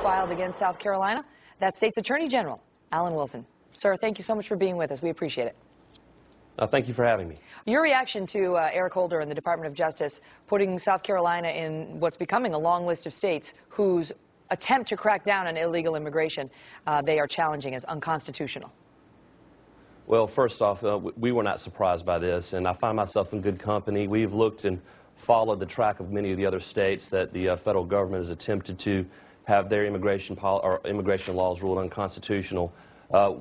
filed against South Carolina. That state's Attorney General, Alan Wilson. Sir, thank you so much for being with us. We appreciate it. Thank you for having me. Your reaction to Eric Holder and the Department of Justice putting South Carolina in what's becoming a long list of states whose attempt to crack down on illegal immigration they are challenging as unconstitutional? Well, first off, we were not surprised by this, and I find myself in good company. We've looked and followed the track of many of the other states that the federal government has attempted to have their immigration laws ruled unconstitutional.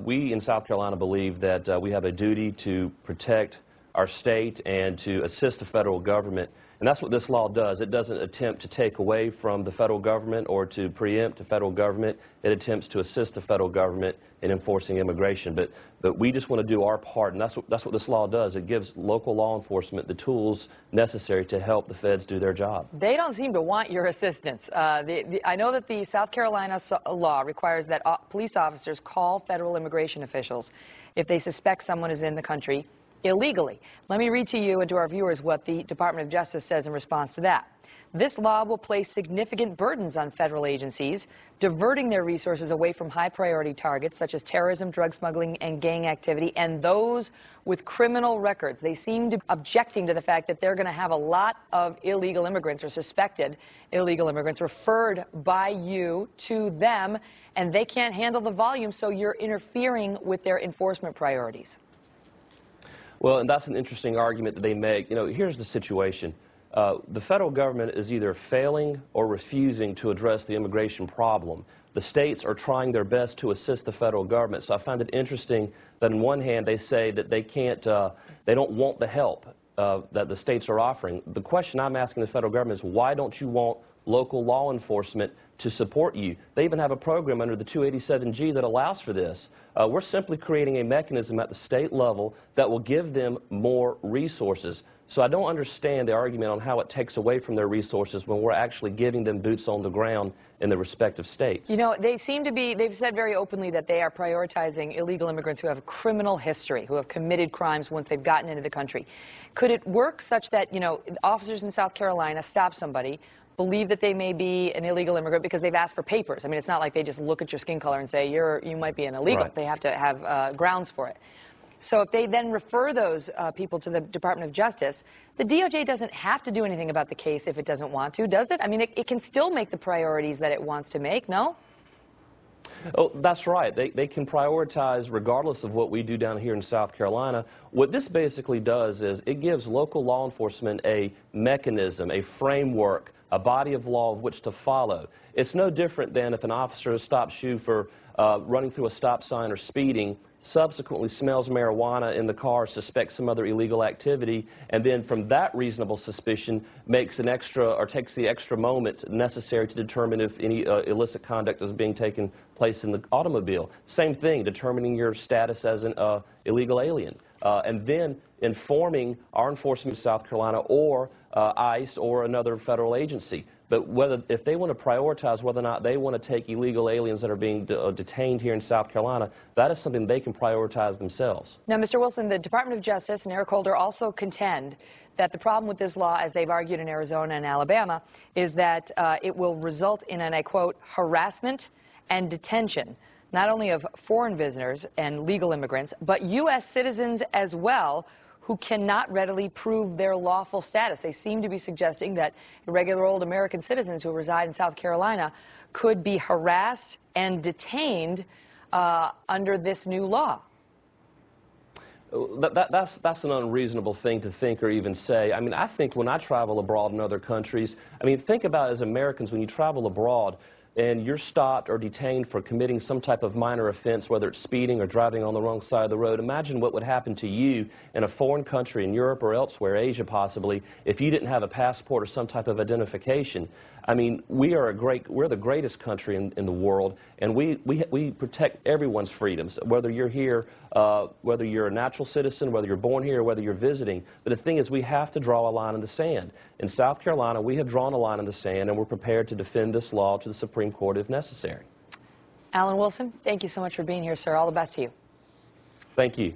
We in South Carolina believe that we have a duty to protect our state and to assist the federal government. And that's what this law does. It doesn't attempt to take away from the federal government or to preempt the federal government. It attempts to assist the federal government in enforcing immigration. But we just want to do our part, and that's what this law does. It gives local law enforcement the tools necessary to help the feds do their job. They don't seem to want your assistance. I know that the South Carolina law requires that police officers call federal immigration officials if they suspect someone is in the country illegally. Let me read to you and to our viewers what the Department of Justice says in response to that. This law will place significant burdens on federal agencies, diverting their resources away from high-priority targets such as terrorism, drug smuggling, and gang activity, and those with criminal records. They seem to be objecting to the fact that they're going to have a lot of illegal immigrants or suspected illegal immigrants referred by you to them, and they can't handle the volume, so you're interfering with their enforcement priorities. Well, and that's an interesting argument that they make. You know, here's the situation. The federal government is either failing or refusing to address the immigration problem. The states are trying their best to assist the federal government. So I find it interesting that on one hand they say that they can't, they don't want the help that the states are offering. The question I'm asking the federal government is, why don't you want local law enforcement to support you? They even have a program under the 287G that allows for this. We're simply creating a mechanism at the state level that will give them more resources. So I don't understand the argument on how it takes away from their resources when we're actually giving them boots on the ground in the respective states. You know, they seem to be, they've said very openly that they are prioritizing illegal immigrants who have a criminal history, who have committed crimes once they've gotten into the country. Could it work such that, you know, officers in South Carolina stop somebody, believe that they may be an illegal immigrant because they've asked for papers? I mean, it's not like they just look at your skin color and say you might be an illegal. Right. They have to have grounds for it. So if they then refer those people to the Department of Justice, the DOJ doesn't have to do anything about the case if it doesn't want to, does it? I mean, it can still make the priorities that it wants to make, no? Oh, that's right. They can prioritize regardless of what we do down here in South Carolina. What this basically does is it gives local law enforcement a mechanism, a framework, a body of law of which to follow. It's no different than if an officer stops you for running through a stop sign or speeding, subsequently smells marijuana in the car, suspects some other illegal activity, and then from that reasonable suspicion makes an extra or takes the extra moment necessary to determine if any illicit conduct is being taken place in the automobile. Same thing, determining your status as an illegal alien. And then informing our enforcement of South Carolina or ICE or another federal agency. But if they want to prioritize whether or not they want to take illegal aliens that are being detained here in South Carolina, that is something they can prioritize themselves. Now, Mr. Wilson, the Department of Justice and Eric Holder also contend that the problem with this law, as they've argued in Arizona and Alabama, is that it will result in, and I quote, harassment and detention, not only of foreign visitors and legal immigrants, but U.S. citizens as well, who cannot readily prove their lawful status. They seem to be suggesting that irregular old American citizens who reside in South Carolina could be harassed and detained under this new law. That's an unreasonable thing to think or even say. I mean, I think when I travel abroad in other countries, I mean, think about it as Americans, when you travel abroad, and you're stopped or detained for committing some type of minor offense, whether it's speeding or driving on the wrong side of the road, imagine what would happen to you in a foreign country, in Europe or elsewhere, Asia possibly, if you didn't have a passport or some type of identification. I mean, we're the greatest country in the world, and we protect everyone's freedoms, whether you're here, whether you're a natural citizen, whether you're born here, or whether you're visiting. But the thing is, we have to draw a line in the sand. In South Carolina, we have drawn a line in the sand, and we're prepared to defend this law to the Supreme Court if necessary. Alan Wilson, thank you so much for being here, sir. All the best to you. Thank you.